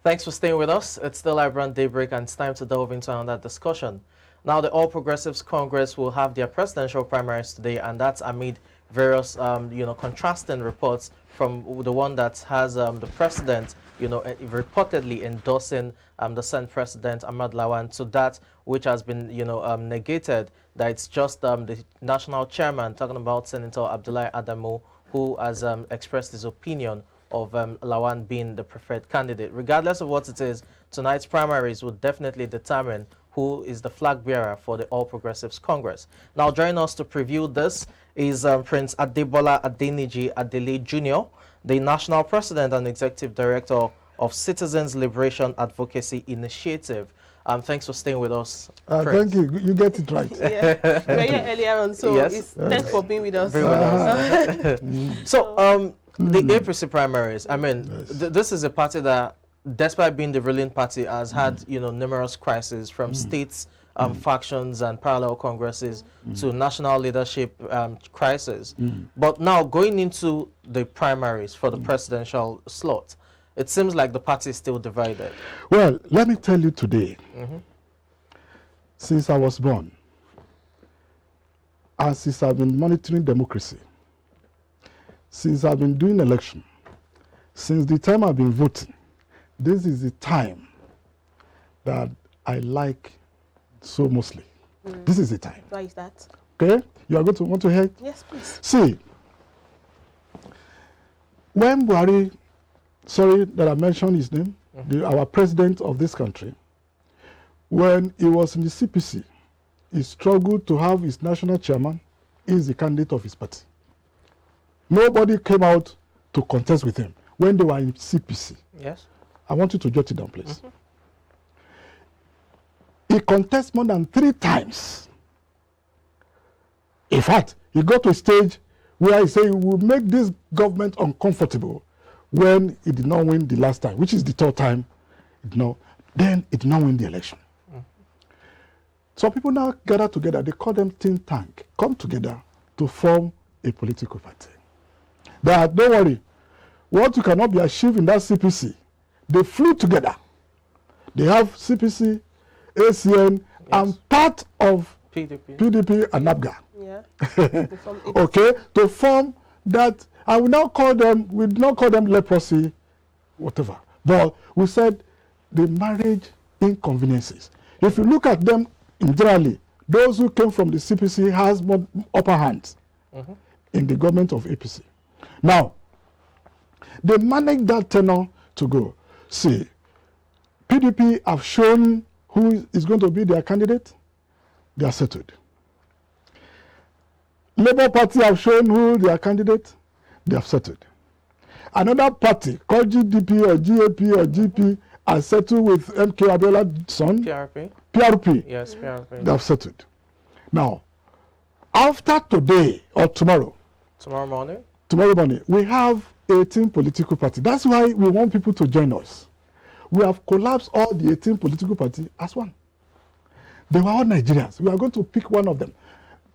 Thanks for staying with us. It's still iBrand Daybreak, and it's time to delve into another discussion. Now, the All Progressives Congress will have their presidential primaries today, and that's amid various, contrasting reports from the one that has the president, reportedly endorsing the Senate President Ahmad Lawan, to that which has been, negated, that it's just the national chairman, talking about Senator Abdullahi Adamu, who has expressed his opinion of Lawan being the preferred candidate. Regardless of what it is, tonight's primaries will definitely determine who is the flag bearer for the All Progressives Congress. Now, joining us to preview this is Prince Adebola Adeniji Adele Jr., the National President and Executive Director of Citizens Liberation Advocacy Initiative. Thanks for staying with us. Thank you. You get it right. Yeah, we were here earlier on, so yes. Thanks for being with us. So, the APC primaries, I mean, this is a party that, despite being the ruling party, has had, numerous crises from states, factions and parallel congresses to national leadership crisis. But now, going into the primaries for the presidential slot, it seems like the party is still divided. Well, let me tell you today, since I was born, and since I've been monitoring democracy, since I've been doing election, since the time I've been voting, this is the time that I like so mostly. This is the time. Why is that? Okay? You are going to want to hear it? Yes, please. See, when Buhari, sorry that I mentioned his name, our president of this country, when he was in the CPC, he struggled to have his national chairman is the candidate of his party. Nobody came out to contest with him when they were in CPC. Yes. I want you to jot it down, please. He contested more than 3 times. In fact, he got to a stage where he said he will make this government uncomfortable when he did not win the last time, which is the 3rd time. Then he did not win the election. So people now gather together. They call them think tank. Come together to form a political party. But don't worry, what you cannot be achieved in that CPC, they flew together. They have CPC, ACN, and part of PDP and NABGA. Yeah. Okay, to form that, I will now call them, we do not call them leprosy, whatever. But we said the marriage inconveniences. If you look at them generally, those who came from the CPC has more upper hands in the government of APC. Now, they managed that tenor to go. See, PDP have shown who is going to be their candidate. They are settled. Labour Party have shown who their candidate. They have settled. Another party called GDP or GAP or GP are settled with MK Abiola's son. PRP. Yes, PRP. They have settled. Now, after today or tomorrow morning, we have 18 political parties. That's why we want people to join us. We have collapsed all the 18 political parties as one. They were all Nigerians. We are going to pick one of them.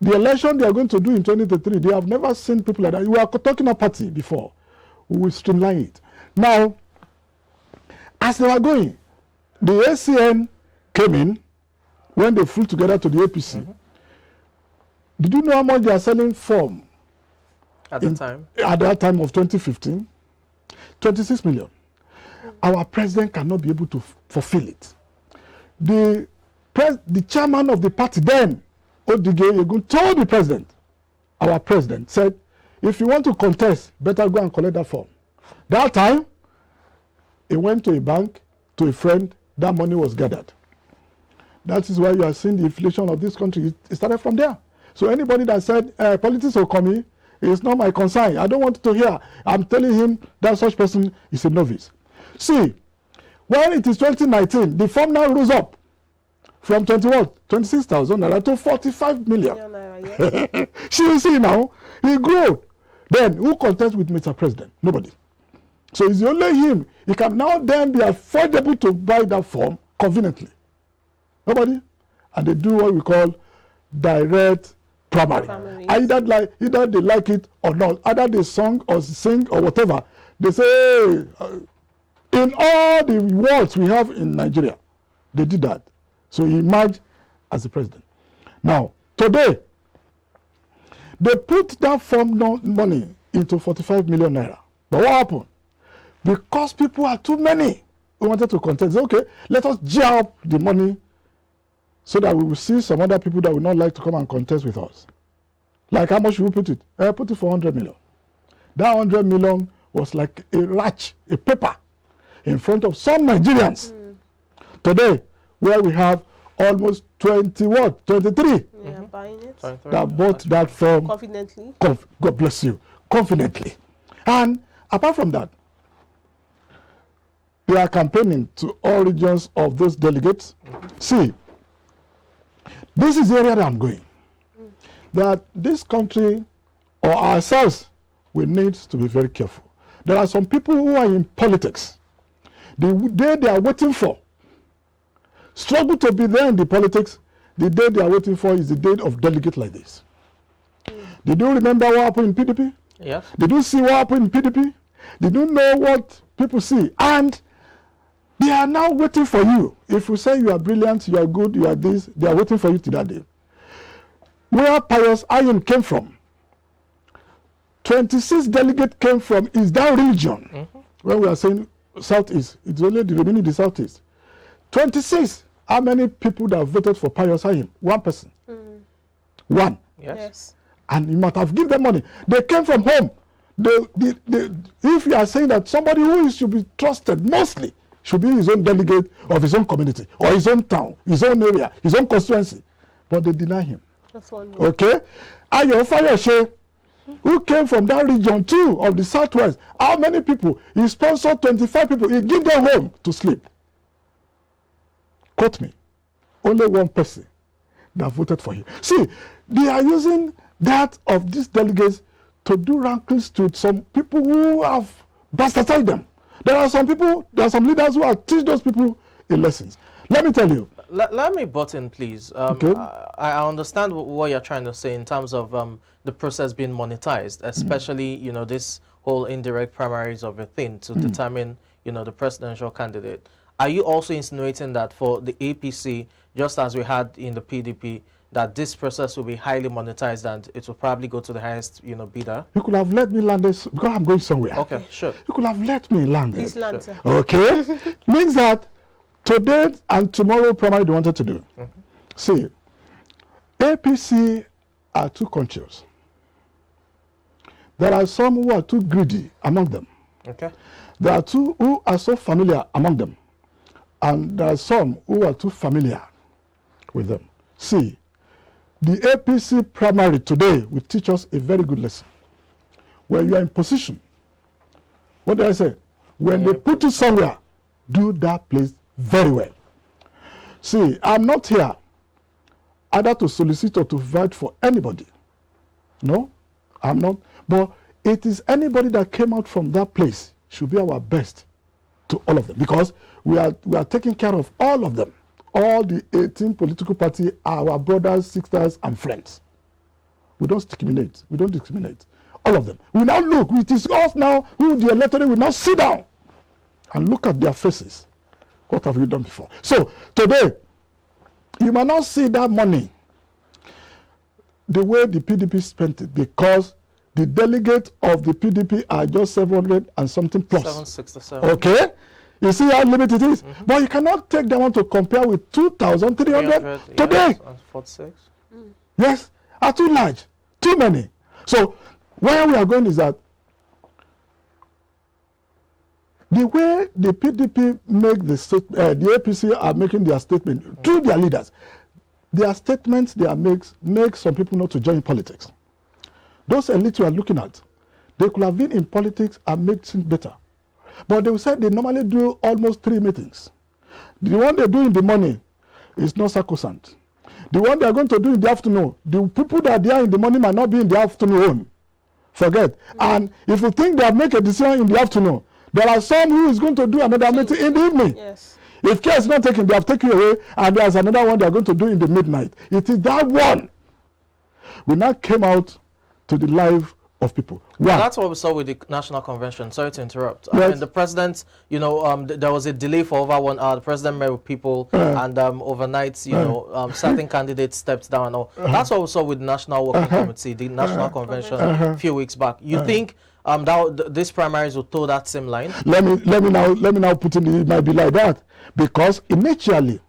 The election they are going to do in 2023, they have never seen people like that. We are talking a party before. We will streamline it. Now, as they were going, the ACN came in when they flew together to the APC. Did you know how much they are selling form? At the time? At that time of 2015, 26 million. Our president cannot be able to fulfill it. The chairman of the party then, Odige Yegun, told the president, our president, said, if you want to contest, better go and collect that form. That time, he went to a bank, to a friend, that money was gathered. That is why you are seeing the inflation of this country. It started from there. So anybody that said, politics will come in, it's not my concern. I don't want to hear. I'm telling him that such person is a novice. See, when it is 2019, the form now rose up from 26,000 naira to 45 million. See now, he grew. Then who contests with Mr. President? Nobody. So it's only him. He can now then be affordable to buy that form conveniently. Nobody. And they do what we call direct primary. Either they like it or not. Either they sing or whatever. They say, hey, In all the wards we have in Nigeria, they did that. So he emerged as the president. Now, today, they put that form money into 45 million naira. But what happened? Because people are too many who wanted to contest, okay, let us gel up the money so that we will see some other people that would not like to come and contest with us. Like, how much should we put it? Put it for 100 million. That 100 million was like a ratch, a paper, in front of some Nigerians. Today, where we have almost 23 buying it. that bought that form Confidently. God bless you, confidently. And apart from that, they are campaigning to all regions of those delegates. See, this is the area that I'm going. That this country or ourselves, we need to be very careful. There are some people who are in politics. The day they are waiting for, struggle to be there in the politics, the day they are waiting for is the day of delegate like this. Did you remember what happened in PDP? Yes. Did you see what happened in PDP? Did you know what people see? And they are now waiting for you. If you say you are brilliant, you are good, you are this, they are waiting for you to that day. Where Pius Ayin came from, 26 delegates came from is that region. When we are saying Southeast, it's only the remaining the Southeast. 26. How many people that voted for Pius Ayin? One person. One. Yes. And you might have given them money. They came from home. If you are saying that somebody who should be trusted mostly should be his own delegate of his own community or his own town, his own area, his own constituency, but they deny him. That's one. Okay? Ayo Fayose, who came from that region too of the Southwest, how many people? He sponsored 25 people. He gave them home to sleep. Quote me. Only one person that voted for him. See, they are using that of these delegates to do rankings to some people who have bastardized them. There are some leaders who have teach those people a lessons. Let me tell you. Let me butt in, please. Okay. I understand what you're trying to say in terms of the process being monetized, especially, you know, this whole indirect primaries of a thing to determine, you know, the presidential candidate. Are you also insinuating that for the APC, just as we had in the PDP, that this process will be highly monetized and it will probably go to the highest, you know, bidder? You could have let me land this because I'm going somewhere. Okay, sure. You could have let me land Please this. land, sir. Okay? Means that today and tomorrow primary they wanted to do. See, APC are too conscious. There are some who are too greedy among them. Okay. There are two who are so familiar among them. And there are some who are too familiar with them. See, the APC primary today will teach us a very good lesson. When you are in position, what did I say? When they put you somewhere, do that place very well. See, I'm not here either to solicit or to fight for anybody. No, I'm not. But it is anybody that came out from that place should be our best to all of them, because we are taking care of all of them. All the 18 political parties are our brothers, sisters, and friends. We don't discriminate. We don't discriminate. All of them. We now look. It is us now who the electorate will now sit down and look at their faces. What have you done before? So today, you might not see that money the way the PDP spent it, because the delegate of the PDP are just 700 and something plus. 767. Okay? You see how limited it is? But you cannot take that one to compare with 2,300 today. Yes, and 46. Yes, are too large, too many. So where we are going is that the way the PDP make the APC are making their statement through their leaders, their statements they are make some people not to join politics. Those elites you are looking at, they could have been in politics and made things better. But they said they normally do almost 3 meetings. The one they do in the morning is not sacrosanct. The one they are going to do in the afternoon, the people that are there in the morning might not be in the afternoon. Forget. And if you think they have made a decision in the afternoon, there are some who is going to do another meeting in the evening. Yes. If care is not taken, they have taken away, and there's another one they are going to do in the midnight. It is that one. We now came out to the live of people. Well, that's what we saw with the National Convention. Sorry to interrupt. I mean, the president, you know, there was a delay for over 1 hour. The president met with people, and overnight, you know, certain candidates stepped down. That's what we saw with the National Working Committee, the National Convention a few weeks back. You think this primaries will toe that same line? Let me now put in it might be like that, because initially,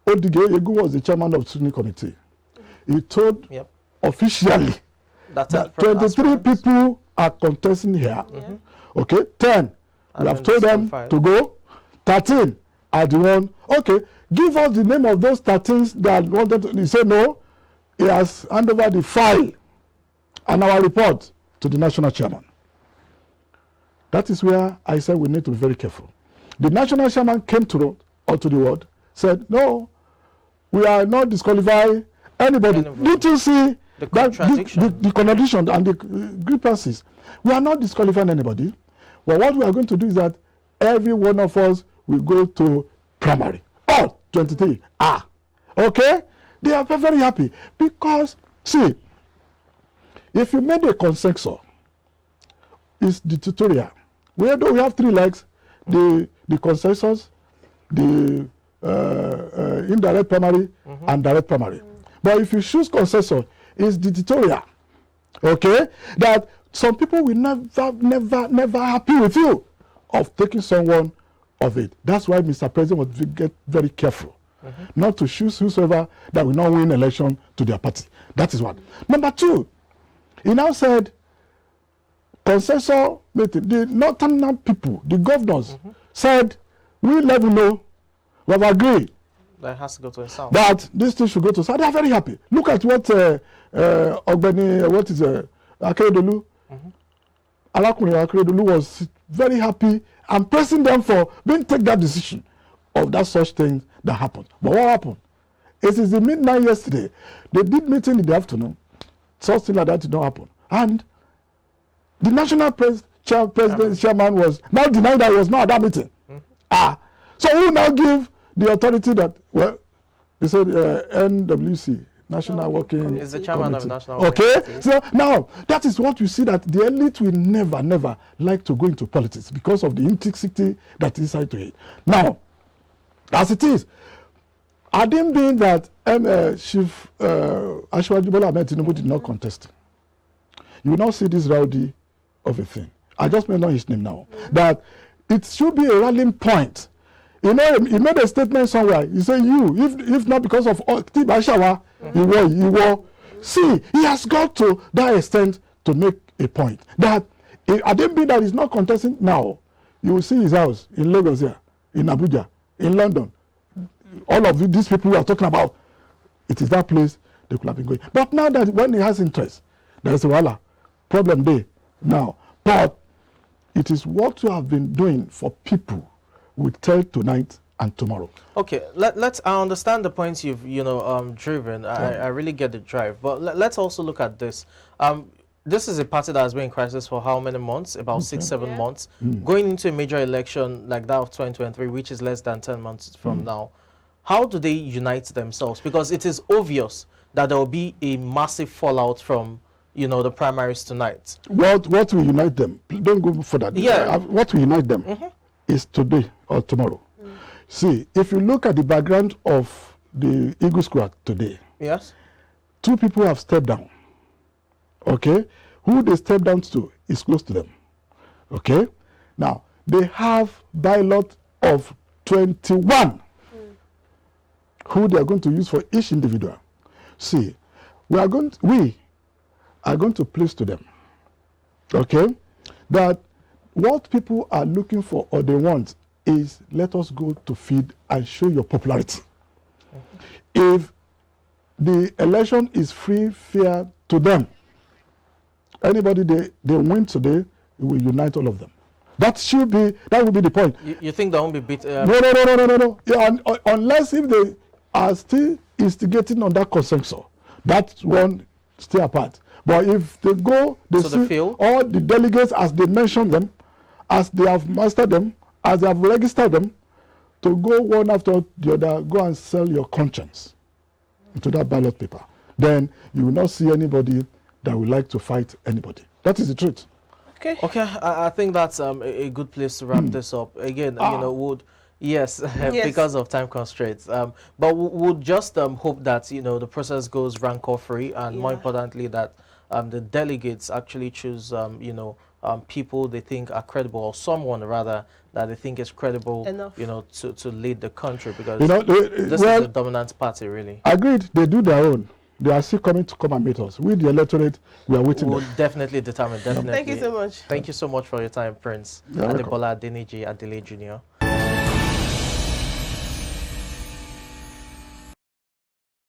Odige Egu was the chairman of the Scrutiny Committee. He told officially that 23 people are contesting here. Okay, 10 we have told them to go. 13 are the one. Okay, give us the name of those 13 that wanted to. He said no. He has handed over the file and our report to the national chairman. That is where I said we need to be very careful. The national chairman came to the word, said no, we are not disqualifying anybody. Did you see the contradiction? The contradiction and the grievances. We are not disqualifying anybody. Well, what we are going to do is that every one of us will go to primary. All 23 are. Okay? They are very happy. Because, see, if you made a consensus, it's the tutorial. We have 3 legs, the consensus, the indirect primary, and direct primary. But if you choose consensus, it's the tutorial. Okay? That some people will never happy with you of taking someone of it. That's why Mr. President was get very careful not to choose whosoever that will not win election to their party. That is one. Number 2, he now said consensus meeting. The northern people, the governors, said we let you know we have agreed that has to go to the south. That this thing should go to south. They are very happy. Look at what Akeredolu, Alakunle Akeredolu was very happy and pressing them for being take that decision of that such thing that happened. But what happened? It is the midnight yesterday. They did meeting in the afternoon. Something like that did not happen. And the national chairman was now denying that he was not at that meeting. So who now give the authority that, well, they said NWC, National Working is the chairman Committee. of the National Working Okay, so now that is what you see, that the elite will never like to go into politics because of the intricacy that is inside to it. Now, as it is, I didn't mean that Chief Asiwaju Bola Ahmed Tinubu did not contest. You will not see this rowdy of a thing. I just mentioned his name now. That it should be a rallying point. You know, he made a statement somewhere. He said, if not because of Tibashawa, he will. See, he has got to that extent to make a point. That I didn't mean that he's not contesting now. You will see his house in Lagos here, in Abuja, in London. All of these people we are talking about, it is that place they could have been going. But now that when he has interest, there is a problem there now. But it is what you have been doing for people we tell tonight and tomorrow. Okay, let's. I understand the points you've driven. I really get the drive. But let's also look at this. This is a party that has been in crisis for how many months? About 6-7 months. Going into a major election like that of 2023, which is less than 10 months from now. How do they unite themselves? Because it is obvious that there will be a massive fallout from the primaries tonight. What will unite them? Don't go for that. Yeah. What will unite them is today or tomorrow. See, if you look at the background of the Eagle Squad today, yes, 2 people have stepped down. Okay? Who they stepped down to is close to them. Okay? Now, they have ballot of 21 who they are going to use for each individual. See, we are going to place to them, okay, that what people are looking for or they want is let us go to feed and show your popularity. If the election is free, fair to them, anybody they win today, it will unite all of them. That will be the point. You think they won't be beat? No. Yeah, unless if they are still instigating on that consensus, that one stay apart. But if they go, they see all the delegates as they mention them, as they have mastered them, as they have registered them, to go one after the other, go and sell your conscience into that ballot paper. Then you will not see anybody that would like to fight anybody. That is the truth. Okay. Okay, I think that's a good place to wrap this up. Again, you know, would yes, Yes. because of time constraints. But would just hope that you know the process goes rancor-free, and more Yeah. importantly that the delegates actually choose you know people they think are credible, or someone rather that they think is credible. Enough. You know, to lead the country, because You know, this well, is the dominant party, really. agreed. They do their own. They are still coming to come and meet us. With the electorate, we are waiting. We'll definitely determine. Definitely. Thank you so much. Thank you so much for your time, Prince. You're welcome. Adebola Adeniji Adele Jr.